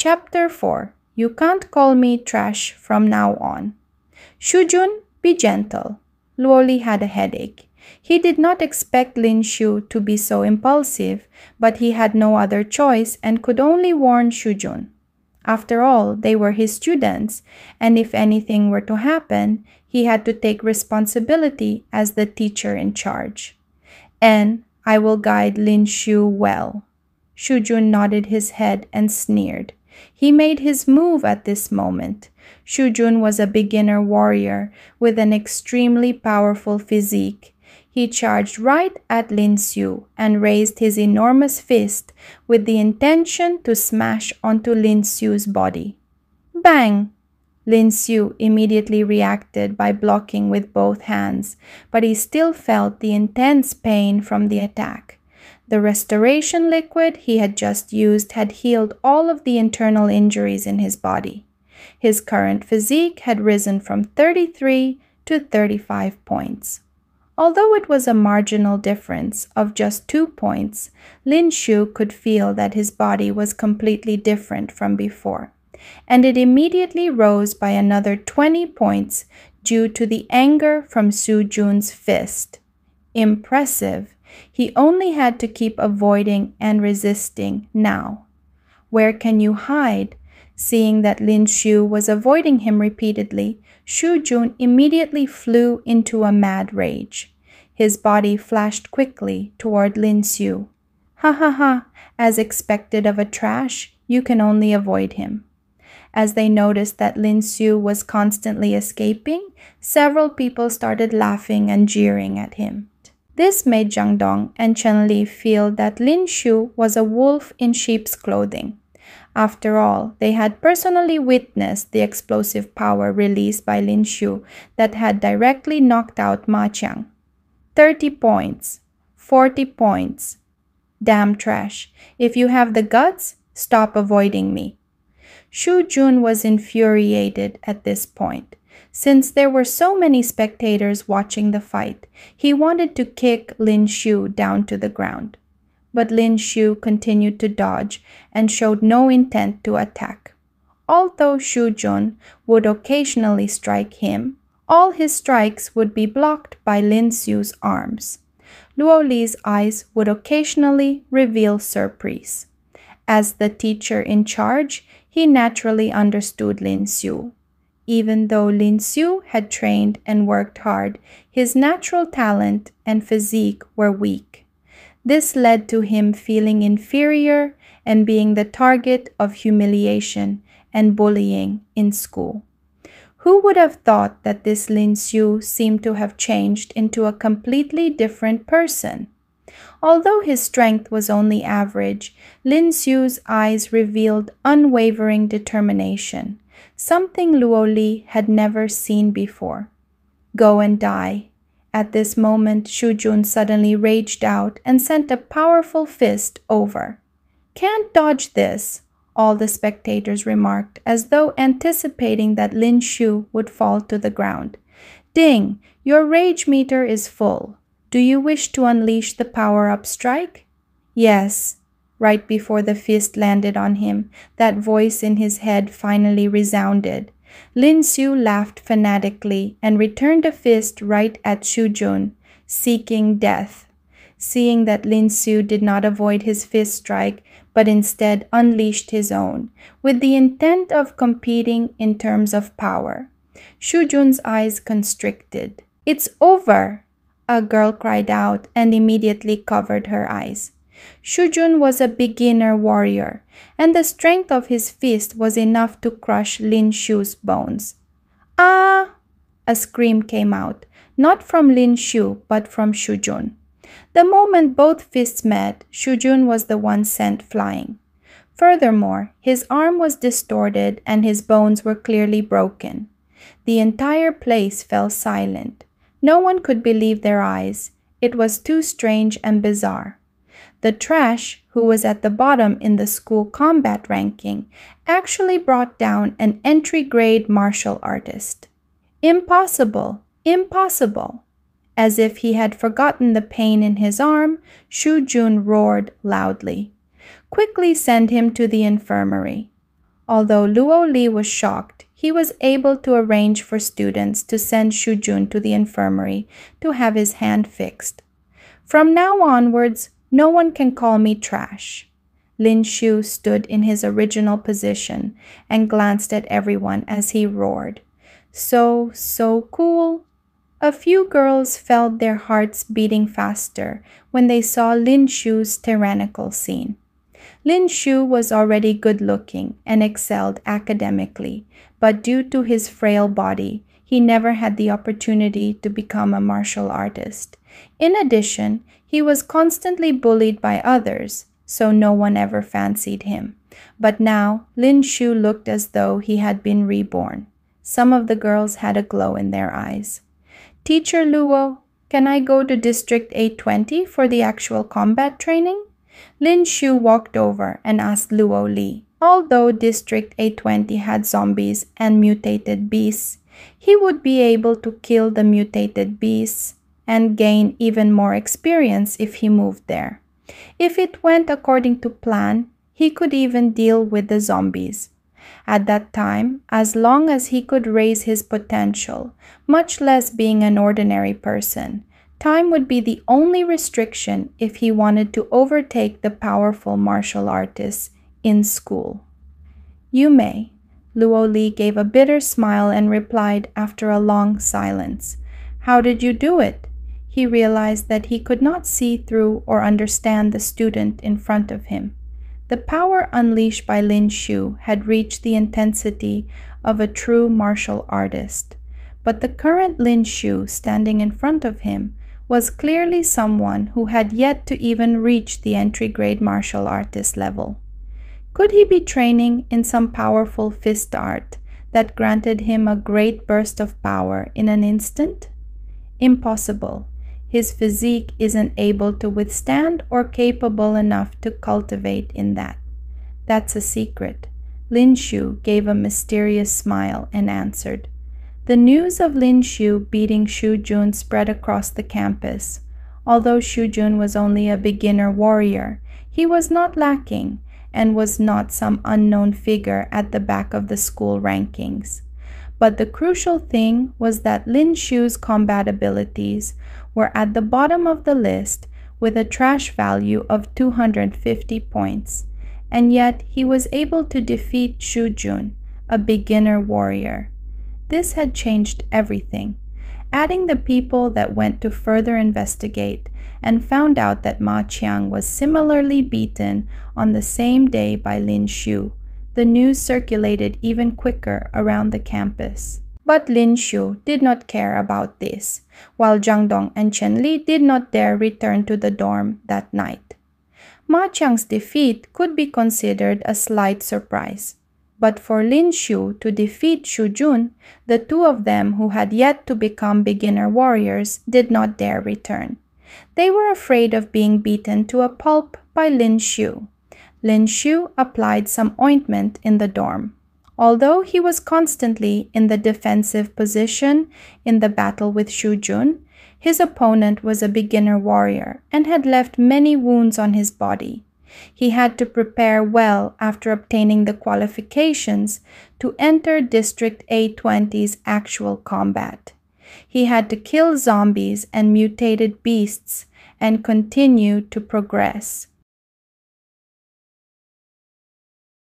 Chapter 4. You can't call me trash from now on. Shujun, be gentle. Luoli had a headache. He did not expect Lin Shu to be so impulsive, but he had no other choice and could only warn Shujun. After all, they were his students, and if anything were to happen, he had to take responsibility as the teacher in charge. And I will guide Lin Shu well. Shujun nodded his head and sneered. He made his move at this moment. Shujun was a beginner warrior with an extremely powerful physique. He charged right at Lin Shu and raised his enormous fist with the intention to smash onto Lin Shu's body. Bang! Lin Shu immediately reacted by blocking with both hands, but he still felt the intense pain from the attack. The restoration liquid he had just used had healed all of the internal injuries in his body. His current physique had risen from 33 to 35 points. Although it was a marginal difference of just 2 points, Lin Shu could feel that his body was completely different from before, and it immediately rose by another 20 points due to the anger from Shujun's fist. Impressive. He only had to keep avoiding and resisting now. Where can you hide? Seeing that Lin Shu was avoiding him repeatedly, Shujun immediately flew into a mad rage. His body flashed quickly toward Lin Shu. Ha ha ha, as expected of a trash, you can only avoid him. As they noticed that Lin Shu was constantly escaping, several people started laughing and jeering at him. This made Jiang Dong and Chen Li feel that Lin Shu was a wolf in sheep's clothing. After all, they had personally witnessed the explosive power released by Lin Shu that had directly knocked out Ma Qiang. 30 points. 40 points. Damn trash. If you have the guts, stop avoiding me. Shujun was infuriated at this point. Since there were so many spectators watching the fight, he wanted to kick Lin Shu down to the ground. But Lin Shu continued to dodge and showed no intent to attack. Although Shujun would occasionally strike him, all his strikes would be blocked by Lin Shu's arms. Luo Li's eyes would occasionally reveal surprise. As the teacher in charge, he naturally understood Lin Shu. Even though Lin Shu had trained and worked hard, his natural talent and physique were weak. This led to him feeling inferior and being the target of humiliation and bullying in school. Who would have thought that this Lin Shu seemed to have changed into a completely different person? Although his strength was only average, Lin Shu's eyes revealed unwavering determination, something Luo Li had never seen before. Go and die. At this moment, Shujun suddenly raged out and sent a powerful fist over. Can't dodge this, all the spectators remarked, as though anticipating that Lin Shu would fall to the ground. Ding, your rage meter is full. Do you wish to unleash the power-up strike? Yes. Right before the fist landed on him, that voice in his head finally resounded. Lin Shu laughed fanatically and returned a fist right at Shujun, seeking death. Seeing that Lin Shu did not avoid his fist strike, but instead unleashed his own, with the intent of competing in terms of power, Shujun's eyes constricted. It's over! A girl cried out and immediately covered her eyes. Shujun was a beginner warrior, and the strength of his fist was enough to crush Lin Shu's bones. Ah! A scream came out, not from Lin Shu, but from Shujun. The moment both fists met, Shujun was the one sent flying. Furthermore, his arm was distorted and his bones were clearly broken. The entire place fell silent. No one could believe their eyes. It was too strange and bizarre. The trash, who was at the bottom in the school combat ranking, actually brought down an entry-grade martial artist. Impossible! Impossible! As if he had forgotten the pain in his arm, Shujun roared loudly. Quickly send him to the infirmary. Although Luo Li was shocked, he was able to arrange for students to send Shu Jun to the infirmary to have his hand fixed. From now onwards, no one can call me trash. Lin Shu stood in his original position and glanced at everyone as he roared. So cool. A few girls felt their hearts beating faster when they saw Lin Shu's tyrannical scene. Lin Shu was already good-looking and excelled academically, but due to his frail body, he never had the opportunity to become a martial artist. In addition, he was constantly bullied by others, so no one ever fancied him. But now, Lin Shu looked as though he had been reborn. Some of the girls had a glow in their eyes. "Teacher Luo, can I go to District 820 for the actual combat training?" Lin Shu walked over and asked Luo Li. Although District 820 had zombies and mutated beasts, he would be able to kill the mutated beasts and gain even more experience if he moved there. If it went according to plan, he could even deal with the zombies. At that time, as long as he could raise his potential, much less being an ordinary person, time would be the only restriction if he wanted to overtake the powerful martial artists in school. "You may." Luo Li gave a bitter smile and replied after a long silence. "How did you do it?" He realized that he could not see through or understand the student in front of him. The power unleashed by Lin Shu had reached the intensity of a true martial artist. But the current Lin Shu standing in front of him was clearly someone who had yet to even reach the entry-grade martial artist level. Could he be training in some powerful fist art that granted him a great burst of power in an instant? Impossible. His physique isn't able to withstand or capable enough to cultivate in that. That's a secret. Lin Shu gave a mysterious smile and answered. The news of Lin Shu beating Shu Jun spread across the campus. Although Shu Jun was only a beginner warrior, he was not lacking and was not some unknown figure at the back of the school rankings. But the crucial thing was that Lin Shu's combat abilities were at the bottom of the list with a trash value of 250 points, and yet he was able to defeat Shu Jun, a beginner warrior. This had changed everything. Adding the people that went to further investigate and found out that Ma Qiang was similarly beaten on the same day by Lin Shu, the news circulated even quicker around the campus. But Lin Shu did not care about this, while Jiang Dong and Chen Li did not dare return to the dorm that night. Ma Qiang's defeat could be considered a slight surprise. But for Lin Shu to defeat Shu Jun, the two of them who had yet to become beginner warriors did not dare return. They were afraid of being beaten to a pulp by Lin Shu. Lin Shu applied some ointment in the dorm. Although he was constantly in the defensive position in the battle with Shu Jun, his opponent was a beginner warrior and had left many wounds on his body. He had to prepare well after obtaining the qualifications to enter District 820's actual combat. He had to kill zombies and mutated beasts and continue to progress.